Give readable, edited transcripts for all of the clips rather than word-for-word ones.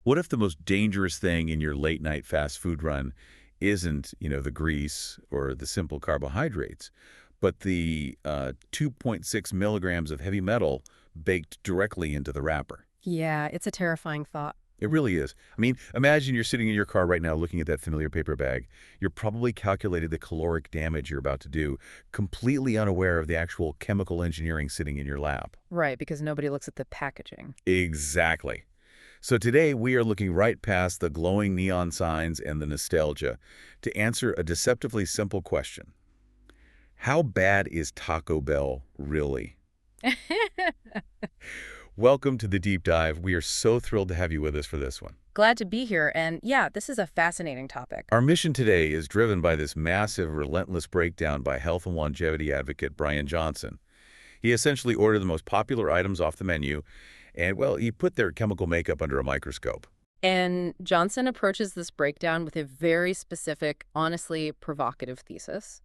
What if the most dangerous thing in your late night fast food run isn't, the grease or the simple carbohydrates, but the 2.6 milligrams of heavy metal baked directly into the wrapper? Yeah, it's a terrifying thought. It really is. I mean, imagine you're sitting in your car right now looking at that familiar paper bag. You're probably calculating the caloric damage you're about to do, completely unaware of the actual chemical engineering sitting in your lap. Right, because nobody looks at the packaging. Exactly. So today we are looking right past the glowing neon signs and the nostalgia to answer a deceptively simple question. How bad is Taco Bell really? Welcome to the deep dive. We are so thrilled to have you with us for this one. Glad to be here, and yeah, this is a fascinating topic. Our mission today is driven by this massive, relentless breakdown by health and longevity advocate Brian Johnson. He essentially ordered the most popular items off the menu, and, well, he put their chemical makeup under a microscope. And Johnson approaches this breakdown with a very specific, honestly provocative thesis.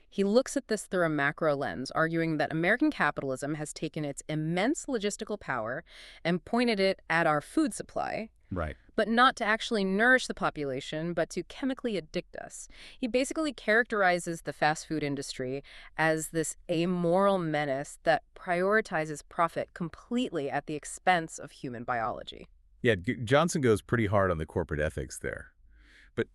He looks at this through a macro lens, arguing that American capitalism has taken its immense logistical power and pointed it at our food supply, Right. but not to actually nourish the population, but to chemically addict us. He basically characterizes the fast food industry as this amoral menace that prioritizes profit completely at the expense of human biology. Yeah, Johnson goes pretty hard on the corporate ethics there. But,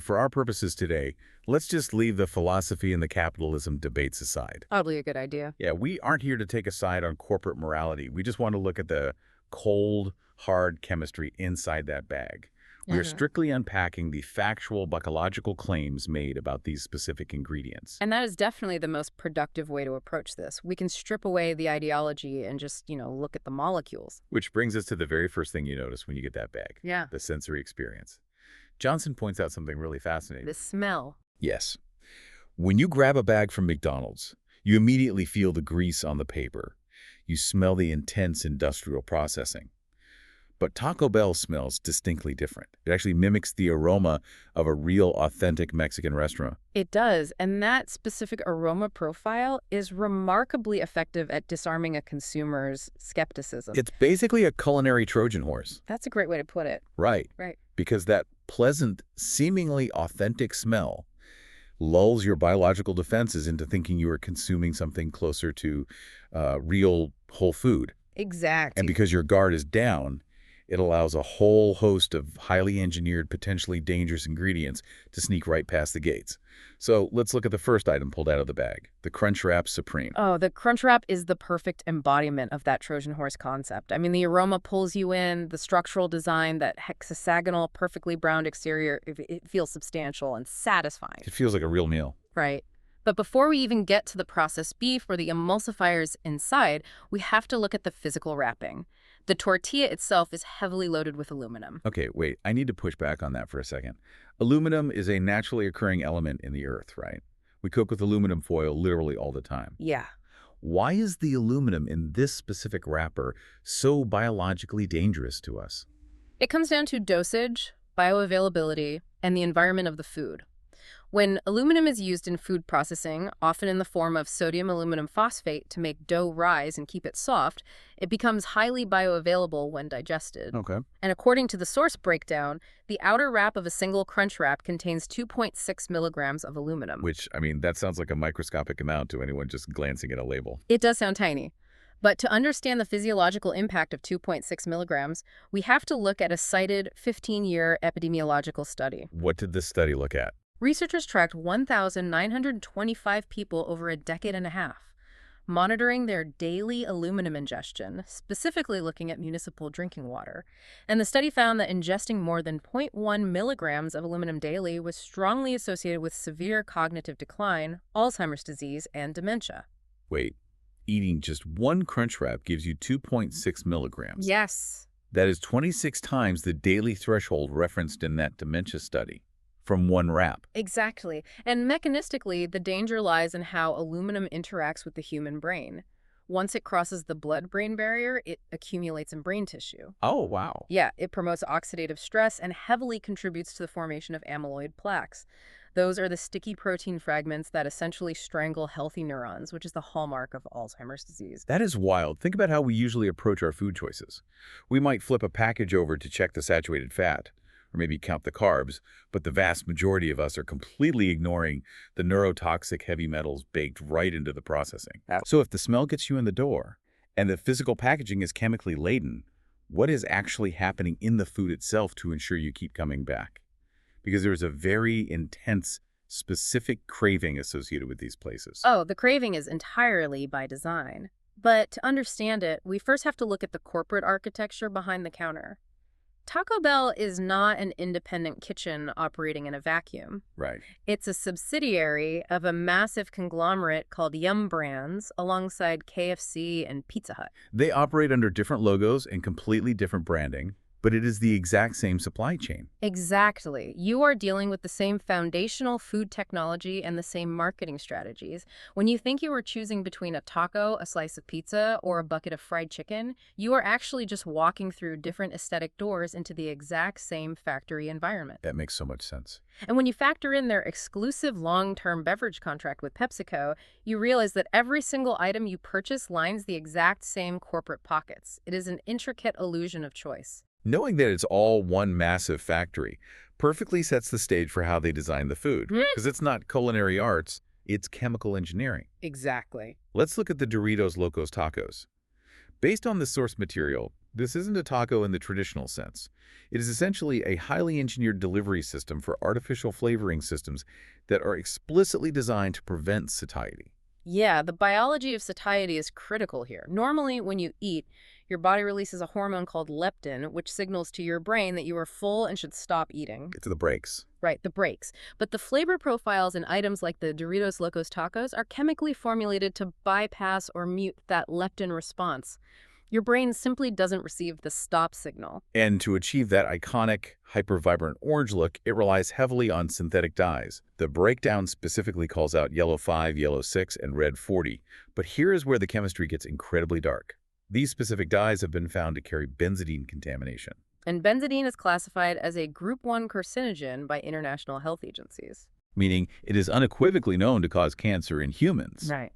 for our purposes today, let's just leave the philosophy and the capitalism debates aside. Probably a good idea. Yeah, we aren't here to take a side on corporate morality. We just want to look at the cold, hard chemistry inside that bag. We are strictly unpacking the factual, biological claims made about these specific ingredients. And that is definitely the most productive way to approach this. We can strip away the ideology and just, look at the molecules. Which brings us to the very first thing you notice when you get that bag. Yeah. The sensory experience. Johnson points out something really fascinating. The smell. Yes. When you grab a bag from McDonald's, you immediately feel the grease on the paper. You smell the intense industrial processing. But Taco Bell smells distinctly different. It actually mimics the aroma of a real, authentic Mexican restaurant. It does, and that specific aroma profile is remarkably effective at disarming a consumer's skepticism. It's basically a culinary Trojan horse. That's a great way to put it. Right. Right. Because that pleasant, seemingly authentic smell lulls your biological defenses into thinking you are consuming something closer to real whole food. Exactly. And because your guard is down, it allows a whole host of highly engineered, potentially dangerous ingredients to sneak right past the gates. So let's look at the first item pulled out of the bag, the Crunch Wrap Supreme. Oh, the Crunch Wrap is the perfect embodiment of that Trojan horse concept. I mean, the aroma pulls you in, the structural design, that hexagonal, perfectly browned exterior, it feels substantial and satisfying. It feels like a real meal. Right. But before we even get to the processed beef or the emulsifiers inside, we have to look at the physical wrapping. The tortilla itself is heavily loaded with aluminum. Okay, wait, I need to push back on that for a second. Aluminum is a naturally occurring element in the earth, right? We cook with aluminum foil literally all the time. Yeah. Why is the aluminum in this specific wrapper so biologically dangerous to us? It comes down to dosage, bioavailability, and the environment of the food. When aluminum is used in food processing, often in the form of sodium aluminum phosphate to make dough rise and keep it soft, it becomes highly bioavailable when digested. Okay. And according to the source breakdown, the outer wrap of a single Crunch Wrap contains 2.6 milligrams of aluminum. Which, I mean, that sounds like a microscopic amount to anyone just glancing at a label. It does sound tiny. But to understand the physiological impact of 2.6 milligrams, we have to look at a cited 15-year epidemiological study. What did this study look at? Researchers tracked 1,925 people over a decade and a half, monitoring their daily aluminum ingestion, specifically looking at municipal drinking water. And the study found that ingesting more than 0.1 milligrams of aluminum daily was strongly associated with severe cognitive decline, Alzheimer's disease, and dementia. Wait, eating just one Crunch Wrap gives you 2.6 milligrams. Yes. That is 26 times the daily threshold referenced in that dementia study. From one wrap. Exactly. And mechanistically, the danger lies in how aluminum interacts with the human brain. Once it crosses the blood-brain barrier, it accumulates in brain tissue. Oh, wow. Yeah, it promotes oxidative stress and heavily contributes to the formation of amyloid plaques. Those are the sticky protein fragments that essentially strangle healthy neurons, which is the hallmark of Alzheimer's disease. That is wild. Think about how we usually approach our food choices. We might flip a package over to check the saturated fat, or maybe count the carbs, but the vast majority of us are completely ignoring the neurotoxic heavy metals baked right into the processing. So if the smell gets you in the door, and the physical packaging is chemically laden, what is actually happening in the food itself to ensure you keep coming back? Because there's a very intense, specific craving associated with these places. Oh, the craving is entirely by design. But to understand it, we first have to look at the corporate architecture behind the counter. Taco Bell is not an independent kitchen operating in a vacuum. Right. It's a subsidiary of a massive conglomerate called Yum Brands alongside KFC and Pizza Hut. They operate under different logos and completely different branding, but it is the exact same supply chain. Exactly. You are dealing with the same foundational food technology and the same marketing strategies. When you think you are choosing between a taco, a slice of pizza, or a bucket of fried chicken, you are actually just walking through different aesthetic doors into the exact same factory environment. That makes so much sense. And when you factor in their exclusive long-term beverage contract with PepsiCo, you realize that every single item you purchase lines the exact same corporate pockets. It is an intricate illusion of choice. Knowing that it's all one massive factory perfectly sets the stage for how they design the food. Because it's not culinary arts, it's chemical engineering. Exactly. Let's look at the Doritos Locos Tacos. Based on the source material, this isn't a taco in the traditional sense. It is essentially a highly engineered delivery system for artificial flavoring systems that are explicitly designed to prevent satiety. Yeah, the biology of satiety is critical here. Normally, when you eat, your body releases a hormone called leptin, which signals to your brain that you are full and should stop eating. Get to the breaks. Right, the breaks. But the flavor profiles in items like the Doritos Locos Tacos are chemically formulated to bypass or mute that leptin response. Your brain simply doesn't receive the stop signal. And to achieve that iconic, hyper-vibrant orange look, it relies heavily on synthetic dyes. The breakdown specifically calls out yellow 5, yellow 6, and red 40. But here is where the chemistry gets incredibly dark. These specific dyes have been found to carry benzidine contamination. And benzidine is classified as a Group 1 carcinogen by international health agencies. Meaning it is unequivocally known to cause cancer in humans. Right.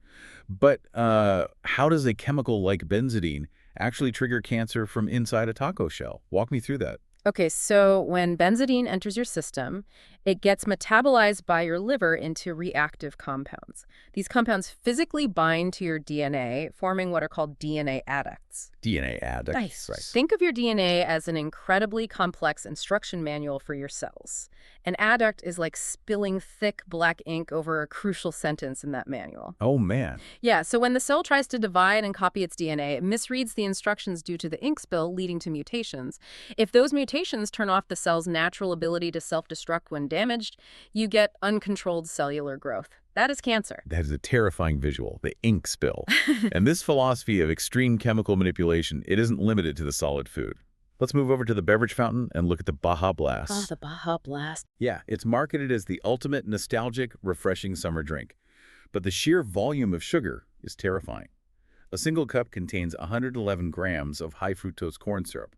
But how does a chemical like benzidine actually trigger cancer from inside a taco shell? Walk me through that. Okay, so when benzidine enters your system, it gets metabolized by your liver into reactive compounds. These compounds physically bind to your DNA, forming what are called DNA adducts. DNA adducts. Nice. Right. Think of your DNA as an incredibly complex instruction manual for your cells. An adduct is like spilling thick black ink over a crucial sentence in that manual. Oh, man. Yeah, so when the cell tries to divide and copy its DNA, it misreads the instructions due to the ink spill, leading to mutations. If those mutations turn off the cell's natural ability to self-destruct when damaged, you get uncontrolled cellular growth. That is cancer. That is a terrifying visual, the ink spill. And this philosophy of extreme chemical manipulation, it isn't limited to the solid food. Let's move over to the beverage fountain and look at the Baja Blast. Oh, the Baja Blast. Yeah, it's marketed as the ultimate nostalgic, refreshing summer drink. But the sheer volume of sugar is terrifying. A single cup contains 111 grams of high fructose corn syrup.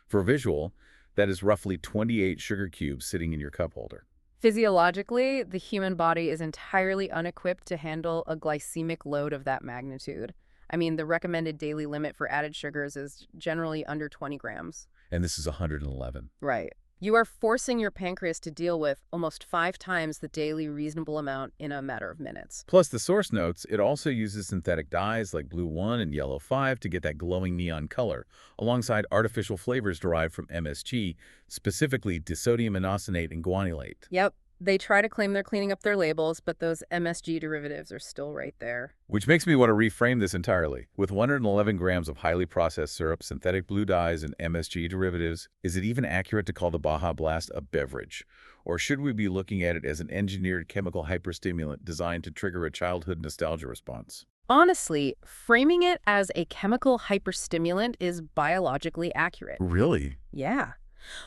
For visual, that is roughly 28 sugar cubes sitting in your cup holder. Physiologically, the human body is entirely unequipped to handle a glycemic load of that magnitude. I mean, the recommended daily limit for added sugars is generally under 20 grams. And this is 111. Right. You are forcing your pancreas to deal with almost 5 times the daily reasonable amount in a matter of minutes. Plus, the source notes, it also uses synthetic dyes like blue 1 and yellow 5 to get that glowing neon color, alongside artificial flavors derived from MSG, specifically disodium inosonate and guanylate. Yep. They try to claim they're cleaning up their labels, but those MSG derivatives are still right there. Which makes me want to reframe this entirely. With 111 grams of highly processed syrup, synthetic blue dyes, and MSG derivatives, is it even accurate to call the Baja Blast a beverage? Or should we be looking at it as an engineered chemical hyperstimulant designed to trigger a childhood nostalgia response? Honestly, framing it as a chemical hyperstimulant is biologically accurate. Really? Yeah.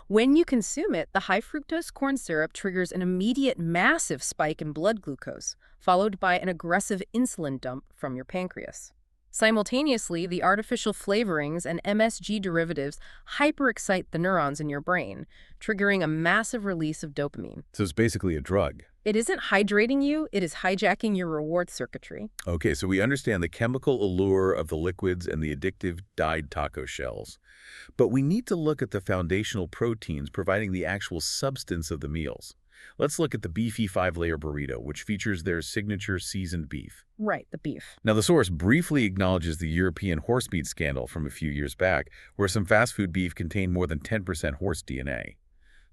When you consume it, the high fructose corn syrup triggers an immediate massive spike in blood glucose, followed by an aggressive insulin dump from your pancreas. Simultaneously, the artificial flavorings and MSG derivatives hyperexcite the neurons in your brain, triggering a massive release of dopamine. So it's basically a drug. It isn't hydrating you, it is hijacking your reward circuitry. Okay, so we understand the chemical allure of the liquids and the addictive dyed taco shells. But we need to look at the foundational proteins providing the actual substance of the meals. Let's look at the beefy five-layer burrito, which features their signature seasoned beef. Right, the beef. Now, the source briefly acknowledges the European horse meat scandal from a few years back, where some fast food beef contained more than 10% horse DNA.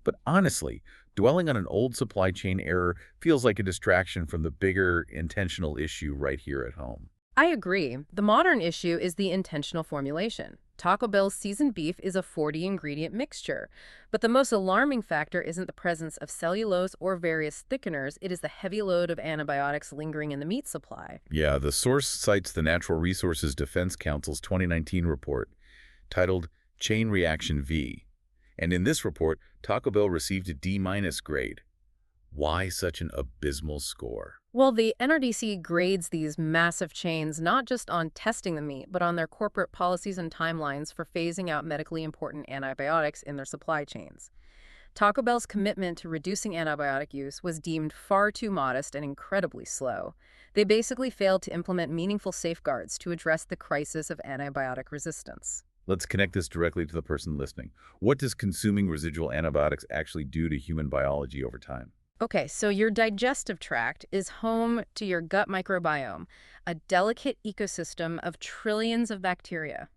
But honestly, dwelling on an old supply chain error feels like a distraction from the bigger intentional issue right here at home. I agree. The modern issue is the intentional formulation. Taco Bell's seasoned beef is a 40-ingredient mixture. But the most alarming factor isn't the presence of cellulose or various thickeners, it is the heavy load of antibiotics lingering in the meat supply. Yeah, the source cites the Natural Resources Defense Council's 2019 report titled Chain Reaction V. And in this report, Taco Bell received a D- grade. Why such an abysmal score? Well, the NRDC grades these massive chains not just on testing the meat, but on their corporate policies and timelines for phasing out medically important antibiotics in their supply chains. Taco Bell's commitment to reducing antibiotic use was deemed far too modest and incredibly slow. They basically failed to implement meaningful safeguards to address the crisis of antibiotic resistance. Let's connect this directly to the person listening. What does consuming residual antibiotics actually do to human biology over time? Okay, so your digestive tract is home to your gut microbiome, a delicate ecosystem of trillions of bacteria.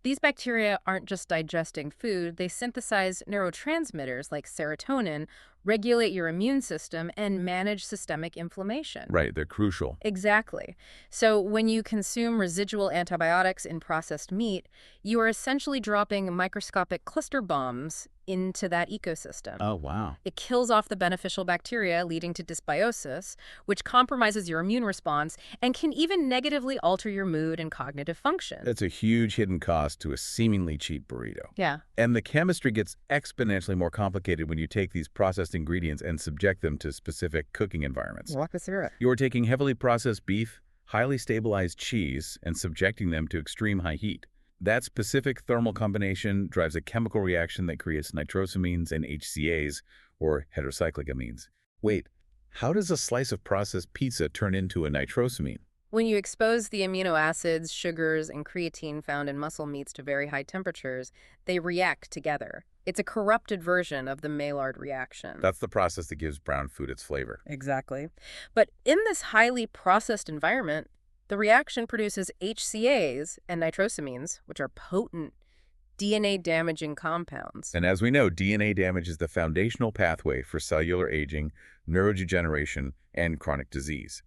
These bacteria aren't just digesting food, they synthesize neurotransmitters like serotonin, regulate your immune system, and manage systemic inflammation. Right, they're crucial. Exactly. So when you consume residual antibiotics in processed meat, you are essentially dropping microscopic cluster bombs into that ecosystem. Oh, wow. It kills off the beneficial bacteria, leading to dysbiosis, which compromises your immune response and can even negatively alter your mood and cognitive function. That's a huge hidden cost to a seemingly cheap burrito. Yeah. And the chemistry gets exponentially more complicated when you take these processed ingredients and subject them to specific cooking environments. Walk us through it. You're taking heavily processed beef, highly stabilized cheese, and subjecting them to extreme high heat. That specific thermal combination drives a chemical reaction that creates nitrosamines and HCAs, or heterocyclic amines. Wait, how does a slice of processed pizza turn into a nitrosamine? When you expose the amino acids, sugars, and creatine found in muscle meats to very high temperatures, they react together. It's a corrupted version of the Maillard reaction. That's the process that gives brown food its flavor. Exactly. But in this highly processed environment, the reaction produces HCAs and nitrosamines, which are potent DNA-damaging compounds. And as we know, DNA damage is the foundational pathway for cellular aging, neurodegeneration, and chronic disease.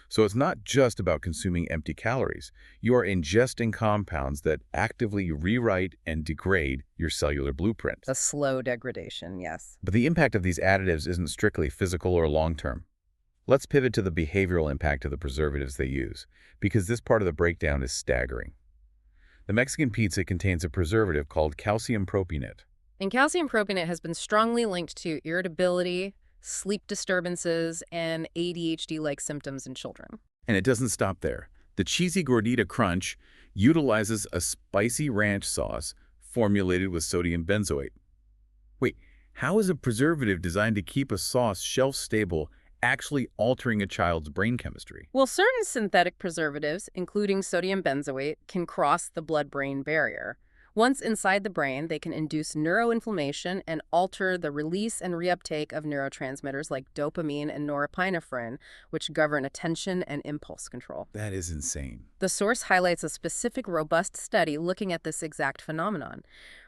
So it's not just about consuming empty calories. You are ingesting compounds that actively rewrite and degrade your cellular blueprint. A slow degradation, yes. But the impact of these additives isn't strictly physical or long-term. Let's pivot to the behavioral impact of the preservatives they use, because this part of the breakdown is staggering. The Mexican pizza contains a preservative called calcium propionate. And calcium propionate has been strongly linked to irritability, sleep disturbances, and ADHD-like symptoms in children. And it doesn't stop there. The cheesy gordita crunch utilizes a spicy ranch sauce formulated with sodium benzoate. Wait, how is a preservative designed to keep a sauce shelf-stable actually altering a child's brain chemistry? Well, certain synthetic preservatives, including sodium benzoate, can cross the blood-brain barrier. Once inside the brain, they can induce neuroinflammation and alter the release and reuptake of neurotransmitters like dopamine and norepinephrine, which govern attention and impulse control. That is insane. The source highlights a specific robust study looking at this exact phenomenon.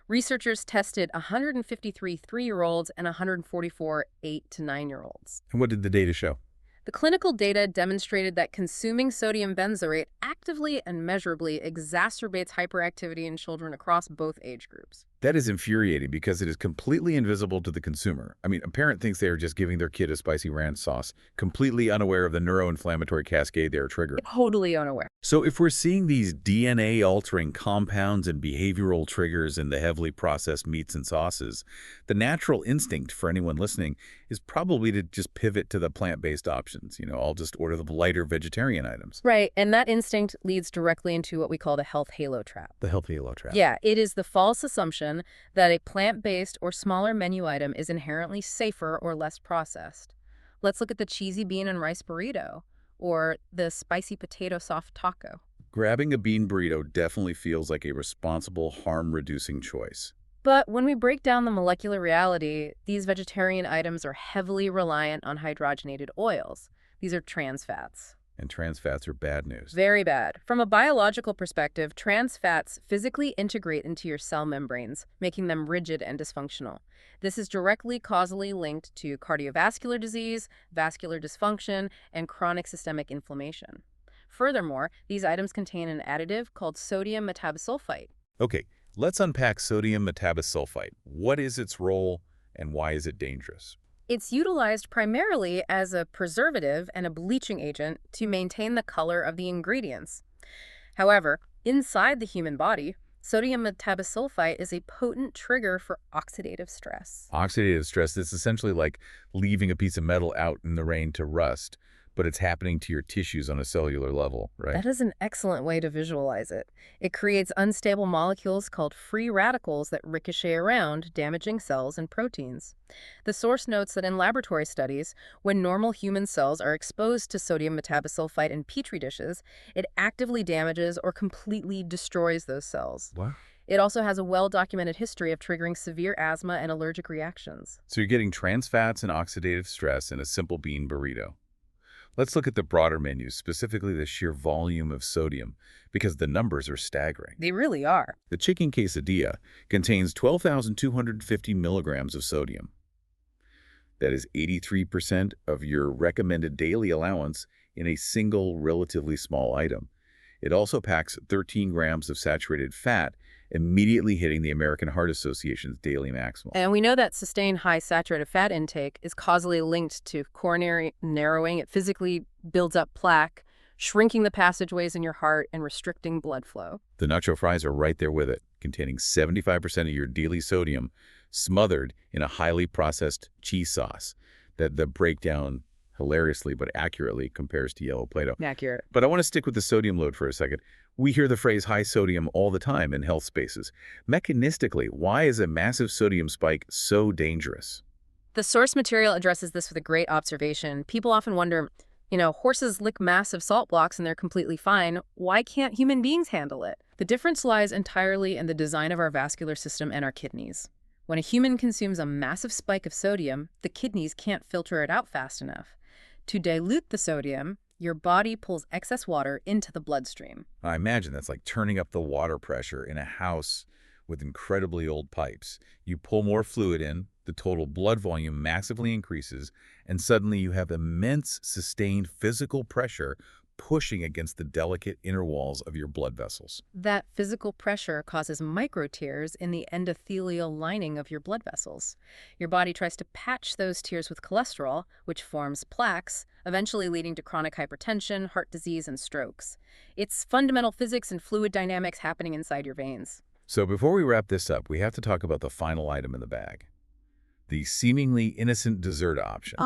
Researchers tested 153 3-year-olds and 144 8 to 9-year-olds. And what did the data show? The clinical data demonstrated that consuming sodium benzoate actively and measurably exacerbates hyperactivity in children across both age groups. That is infuriating because it is completely invisible to the consumer. I mean, a parent thinks they are just giving their kid a spicy ranch sauce, completely unaware of the neuroinflammatory cascade they are triggering. Totally unaware. So if we're seeing these DNA-altering compounds and behavioral triggers in the heavily processed meats and sauces, the natural instinct for anyone listening is probably to just pivot to the plant-based options. I'll just order the lighter vegetarian items. Right, and that instinct leads directly into what we call the health halo trap. The health halo trap. Yeah, it is the false assumption that a plant-based or smaller menu item is inherently safer or less processed. Let's look at the cheesy bean and rice burrito or the spicy potato soft taco. Grabbing a bean burrito definitely feels like a responsible, harm-reducing choice. But when we break down the molecular reality, these vegetarian items are heavily reliant on hydrogenated oils. These are trans fats. And trans fats are bad news. Very bad. From a biological perspective, trans fats physically integrate into your cell membranes, making them rigid and dysfunctional. This is directly causally linked to cardiovascular disease, vascular dysfunction, and chronic systemic inflammation. Furthermore, these items contain an additive called sodium metabosulfite. Okay, let's unpack sodium metabosulfite. What is its role and why is it dangerous? It's utilized primarily as a preservative and a bleaching agent to maintain the color of the ingredients. However, inside the human body, sodium metabosulfite is a potent trigger for oxidative stress. Oxidative stress is essentially like leaving a piece of metal out in the rain to rust, but it's happening to your tissues on a cellular level, right? That is an excellent way to visualize it. It creates unstable molecules called free radicals that ricochet around, damaging cells and proteins. The source notes that in laboratory studies, when normal human cells are exposed to sodium metabosulfite in petri dishes, it actively damages or completely destroys those cells. What? It also has a well-documented history of triggering severe asthma and allergic reactions. So you're getting trans fats and oxidative stress in a simple bean burrito. Let's look at the broader menu, specifically the sheer volume of sodium, because the numbers are staggering. They really are. The chicken quesadilla contains 12,250 milligrams of sodium. That is 83% of your recommended daily allowance in a single, relatively small item. It also packs 13 grams of saturated fat, immediately hitting the American Heart Association's daily maximum. And we know that sustained high saturated fat intake is causally linked to coronary narrowing. It physically builds up plaque, shrinking the passageways in your heart and restricting blood flow. The nacho fries are right there with it, containing 75% of your daily sodium, smothered in a highly processed cheese sauce that the breakdown hilariously but accurately compares to yellow Play-Doh. Accurate. But I want to stick with the sodium load for a second. We hear the phrase high sodium all the time in health spaces. Mechanistically, why is a massive sodium spike so dangerous? The source material addresses this with a great observation. People often wonder, horses lick massive salt blocks and they're completely fine. Why can't human beings handle it? The difference lies entirely in the design of our vascular system and our kidneys. When a human consumes a massive spike of sodium, the kidneys can't filter it out fast enough. To dilute the sodium, your body pulls excess water into the bloodstream. I imagine that's like turning up the water pressure in a house with incredibly old pipes. You pull more fluid in, the total blood volume massively increases, and suddenly you have immense sustained physical pressure pushing against the delicate inner walls of your blood vessels. That physical pressure causes microtears in the endothelial lining of your blood vessels. Your body tries to patch those tears with cholesterol, which forms plaques, eventually leading to chronic hypertension, heart disease, and strokes. It's fundamental physics and fluid dynamics happening inside your veins. So before we wrap this up, we have to talk about the final item in the bag. The seemingly innocent dessert option.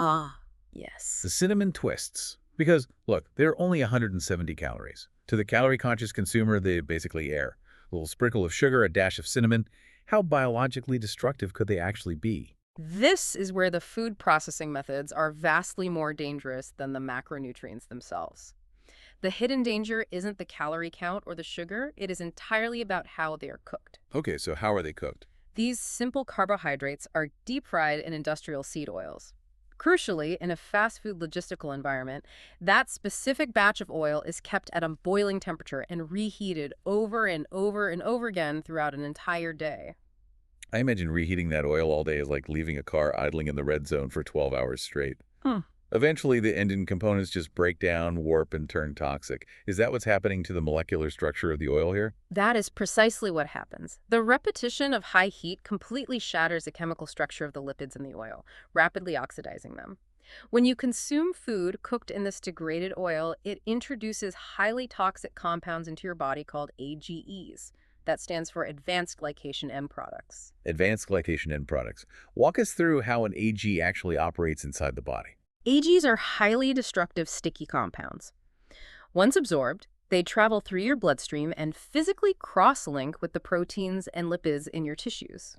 Yes. The cinnamon twists. Because, look, they're only 170 calories. To the calorie-conscious consumer, they basically air. A little sprinkle of sugar, a dash of cinnamon. How biologically destructive could they actually be? This is where the food processing methods are vastly more dangerous than the macronutrients themselves. The hidden danger isn't the calorie count or the sugar, it is entirely about how they are cooked. Okay, so how are they cooked? These simple carbohydrates are deep-fried in industrial seed oils. Crucially, in a fast food logistical environment, that specific batch of oil is kept at a boiling temperature and reheated over and over and over again throughout an entire day. I imagine reheating that oil all day is like leaving a car idling in the red zone for 12 hours straight. Eventually, the engine components just break down, warp, and turn toxic. Is that what's happening to the molecular structure of the oil here? That is precisely what happens. The repetition of high heat completely shatters the chemical structure of the lipids in the oil, rapidly oxidizing them. When you consume food cooked in this degraded oil, it introduces highly toxic compounds into your body called AGEs. That stands for advanced glycation end products. Advanced glycation end products. Walk us through how an AG actually operates inside the body. AGs are highly destructive sticky compounds. Once absorbed, they travel through your bloodstream and physically cross-link with the proteins and lipids in your tissues.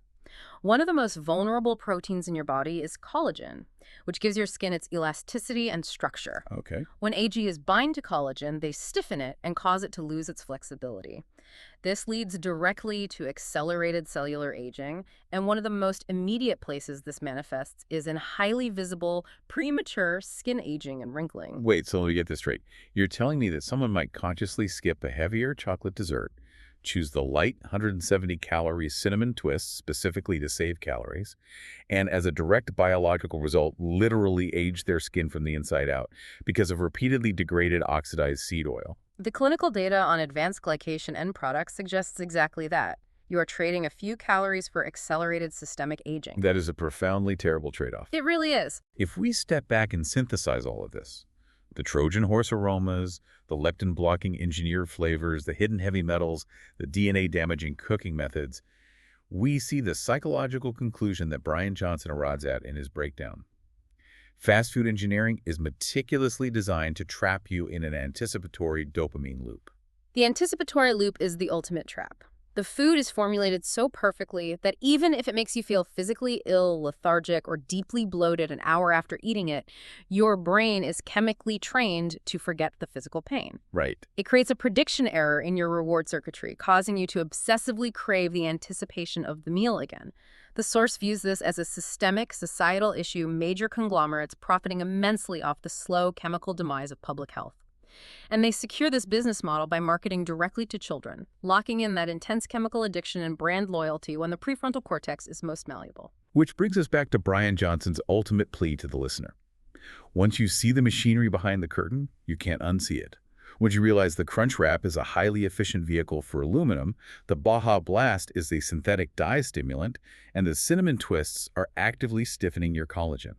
One of the most vulnerable proteins in your body is collagen, which gives your skin its elasticity and structure. Okay. When AGs bind to collagen, they stiffen it and cause it to lose its flexibility. This leads directly to accelerated cellular aging, and one of the most immediate places this manifests is in highly visible, premature skin aging and wrinkling. Wait, so let me get this straight. You're telling me that someone might consciously skip a heavier chocolate dessert, choose the light 170-calorie cinnamon twist specifically to save calories, and as a direct biological result, literally age their skin from the inside out because of repeatedly degraded oxidized seed oil. The clinical data on advanced glycation end products suggests exactly that. You are trading a few calories for accelerated systemic aging. That is a profoundly terrible trade-off. It really is. If we step back and synthesize all of this, the Trojan horse aromas, the leptin-blocking engineered flavors, the hidden heavy metals, the DNA-damaging cooking methods, we see the psychological conclusion that Brian Johnson arrives at in his breakdown. Fast food engineering is meticulously designed to trap you in an anticipatory dopamine loop. The anticipatory loop is the ultimate trap. The food is formulated so perfectly that even if it makes you feel physically ill, lethargic, or deeply bloated an hour after eating it, your brain is chemically trained to forget the physical pain. Right. It creates a prediction error in your reward circuitry, causing you to obsessively crave the anticipation of the meal again. The source views this as a systemic, societal issue, major conglomerates profiting immensely off the slow chemical demise of public health. And they secure this business model by marketing directly to children, locking in that intense chemical addiction and brand loyalty when the prefrontal cortex is most malleable. Which brings us back to Brian Johnson's ultimate plea to the listener. Once you see the machinery behind the curtain, you can't unsee it. Once you realize the Crunch Wrap is a highly efficient vehicle for aluminum, the Baja Blast is a synthetic dye stimulant, and the cinnamon twists are actively stiffening your collagen.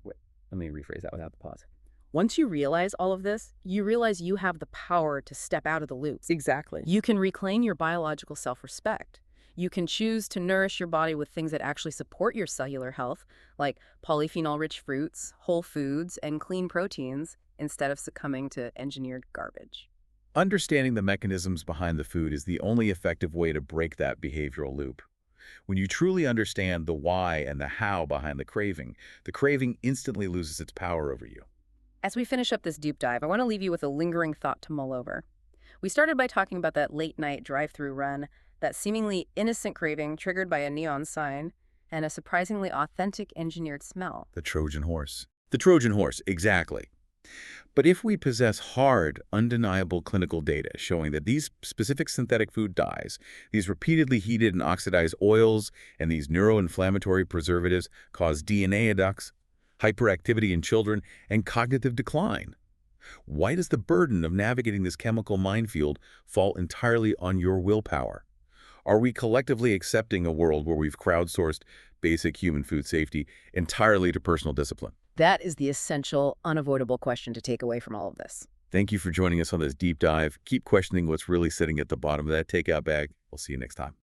Wait, let me rephrase that without the pause. Once you realize all of this, you realize you have the power to step out of the loop. Exactly. You can reclaim your biological self-respect. You can choose to nourish your body with things that actually support your cellular health, like polyphenol-rich fruits, whole foods, and clean proteins, instead of succumbing to engineered garbage. Understanding the mechanisms behind the food is the only effective way to break that behavioral loop. When you truly understand the why and the how behind the craving instantly loses its power over you. As we finish up this deep dive, I want to leave you with a lingering thought to mull over. We started by talking about that late-night drive-through run, that seemingly innocent craving triggered by a neon sign, and a surprisingly authentic engineered smell. The Trojan horse. The Trojan horse, exactly. But if we possess hard, undeniable clinical data showing that these specific synthetic food dyes, these repeatedly heated and oxidized oils, and these neuroinflammatory preservatives cause DNA adducts, hyperactivity in children, and cognitive decline, why does the burden of navigating this chemical minefield fall entirely on your willpower? Are we collectively accepting a world where we've crowdsourced basic human food safety entirely to personal discipline? That is the essential, unavoidable question to take away from all of this. Thank you for joining us on this deep dive. Keep questioning what's really sitting at the bottom of that takeout bag. We'll see you next time.